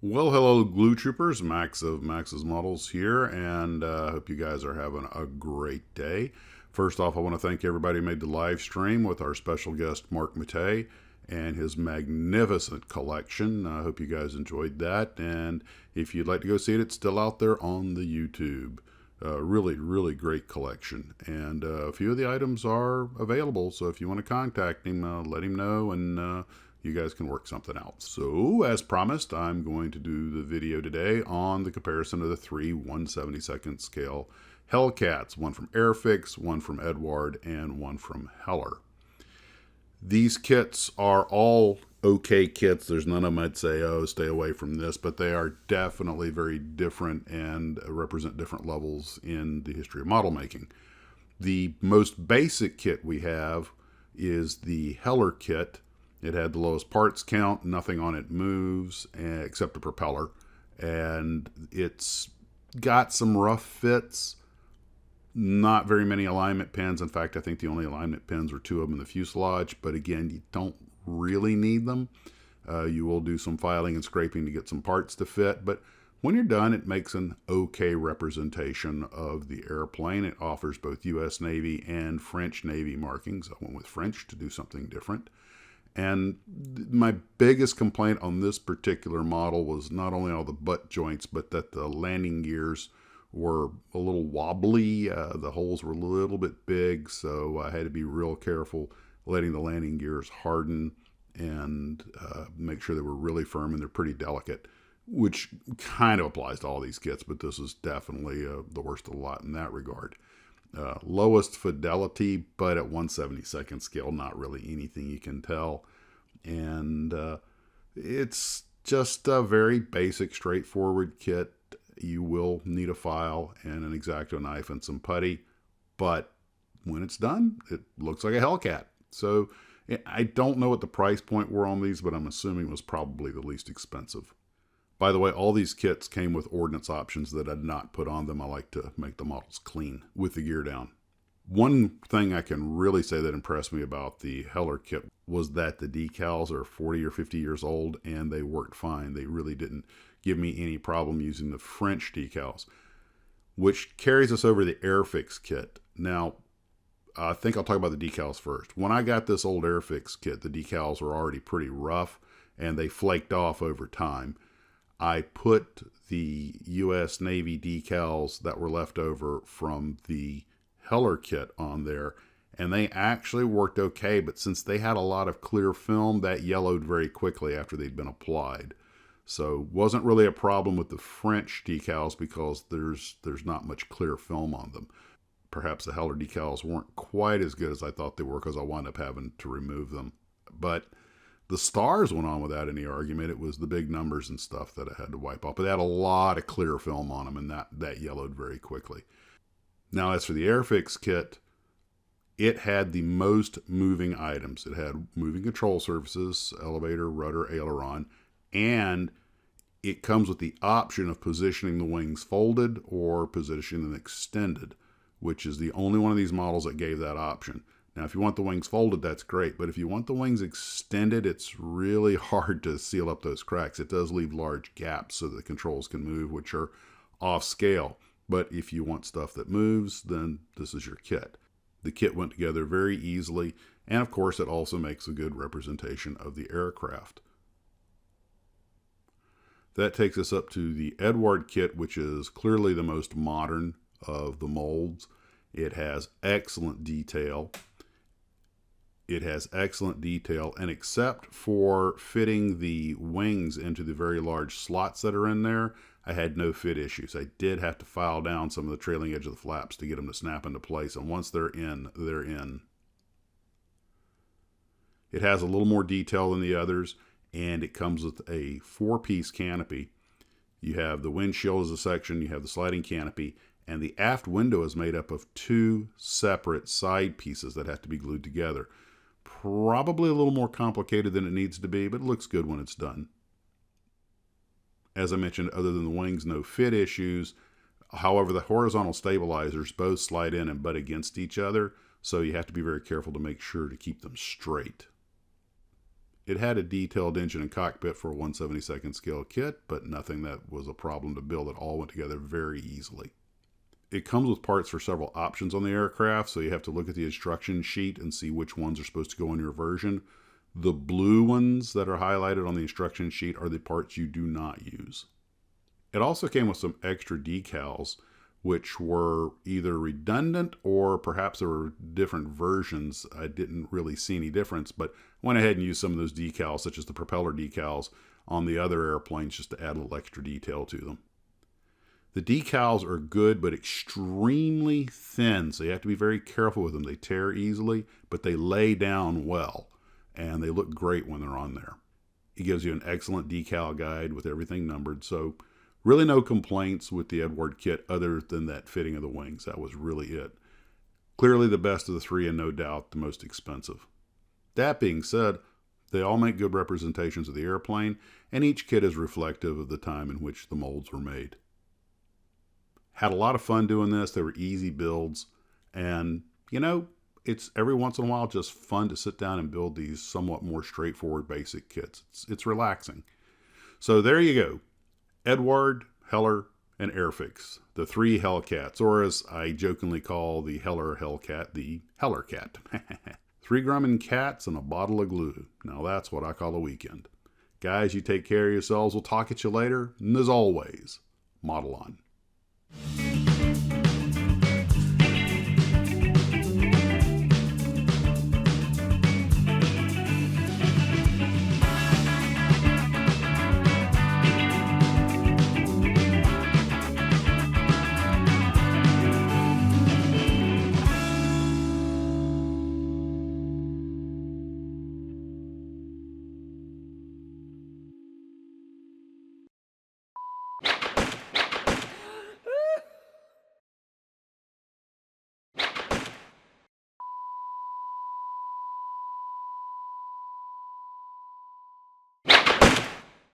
Well, hello, Glue Troopers. Max of Max's Models here, and I hope you guys are having a great day. First off, I want to thank everybody who made the live stream with our special guest, Mark Matei, and his magnificent collection. I hope you guys enjoyed that, and if you'd like to go see it, it's still out there on the YouTube. Really great collection, and a few of the items are available, so if you want to contact him, let him know, and you guys can work something out. So, as promised, I'm going to do the video today on the comparison of the three 1/72nd scale Hellcats, one from Airfix, one from Eduard, and one from Heller. These kits are all okay kits. There's none of them I'd say, oh, stay away from this, but they are definitely very different and represent different levels in the history of model making. The most basic kit we have is the Heller kit. It had the lowest parts count, nothing on it moves except the propeller, and it's got some rough fits, not very many alignment pins. In fact, I think the only alignment pins are two of them in the fuselage, but again, you don't really need them. You will do some filing and scraping to get some parts to fit, but when you're done, it makes an okay representation of the airplane. It offers both U.S. Navy and French Navy markings. I went with French to do something different. And my biggest complaint on this particular model was not only all the butt joints, but that the landing gears were a little wobbly. The holes were a little bit big, so I had to be real careful letting the landing gears harden and make sure they were really firm, and they're pretty delicate, which kind of applies to all these kits, but this is definitely the worst of the lot in that regard. Lowest fidelity, but at 1/72nd scale, not really anything you can tell. And it's just a very basic, straightforward kit. You will need a file and an X-Acto knife and some putty, but when it's done, it looks like a Hellcat. So I don't know what the price point were on these, but I'm assuming it was probably the least expensive. By the way, all these kits came with ordnance options that I'd not put on them. I like to make the models clean with the gear down. One thing I can really say that impressed me about the Heller kit was that the decals are 40 or 50 years old and they worked fine. They really didn't give me any problem using the French decals, which carries us over to the Airfix kit. Now, I think I'll talk about the decals first. When I got this old Airfix kit, the decals were already pretty rough and they flaked off over time. I put the U.S. Navy decals that were left over from the Heller kit on there, and they actually worked okay, but since they had a lot of clear film, that yellowed very quickly after they'd been applied. So wasn't really a problem with the French decals because there's not much clear film on them. Perhaps the Heller decals weren't quite as good as I thought they were because I wound up having to remove them. But the stars went on without any argument. It was the big numbers and stuff that I had to wipe off. But they had a lot of clear film on them, and that yellowed very quickly. Now, as for the Airfix kit, it had the most moving items. It had moving control surfaces, elevator, rudder, aileron, and it comes with the option of positioning the wings folded or positioning them extended, which is the only one of these models that gave that option. Now, if you want the wings folded, that's great. But if you want the wings extended, it's really hard to seal up those cracks. It does leave large gaps so that the controls can move, which are off scale. But if you want stuff that moves, then this is your kit. The kit went together very easily. And of course, it also makes a good representation of the aircraft. That takes us up to the Eduard kit, which is clearly the most modern of the molds. It has excellent detail. And except for fitting the wings into the very large slots that are in there, I had no fit issues. I did have to file down some of the trailing edge of the flaps to get them to snap into place, and once they're in, they're in. It has a little more detail than the others, and it comes with a 4-piece canopy. You have the windshield as a section, you have the sliding canopy, and the aft window is made up of 2 separate side pieces that have to be glued together. Probably a little more complicated than it needs to be, but it looks good when it's done. As I mentioned, other than the wings, no fit issues. However, the horizontal stabilizers both slide in and butt against each other, so you have to be very careful to make sure to keep them straight. It had a detailed engine and cockpit for a 1/72nd scale kit, but nothing that was a problem to build. It all went together very easily. It comes with parts for several options on the aircraft, so you have to look at the instruction sheet and see which ones are supposed to go in your version. The blue ones that are highlighted on the instruction sheet are the parts you do not use. It also came with some extra decals, which were either redundant or perhaps there were different versions. I didn't really see any difference, but went ahead and used some of those decals, such as the propeller decals, on the other airplanes just to add a little extra detail to them. The decals are good, but extremely thin, so you have to be very careful with them. They tear easily, but they lay down well, and they look great when they're on there. It gives you an excellent decal guide with everything numbered, so really no complaints with the Eduard kit other than that fitting of the wings. That was really it. Clearly the best of the three and no doubt the most expensive. That being said, they all make good representations of the airplane, and each kit is reflective of the time in which the molds were made. Had a lot of fun doing this. They were easy builds, and it's every once in a while just fun to sit down and build these somewhat more straightforward basic kits. It's relaxing. So there you go. Eduard, Heller, and Airfix, the three Hellcats, or as I jokingly call the Heller Hellcat, the Hellercat. 3 Grumman cats and a bottle of glue. Now that's what I call a weekend. Guys, you take care of yourselves. We'll talk at you later. And as always, model on.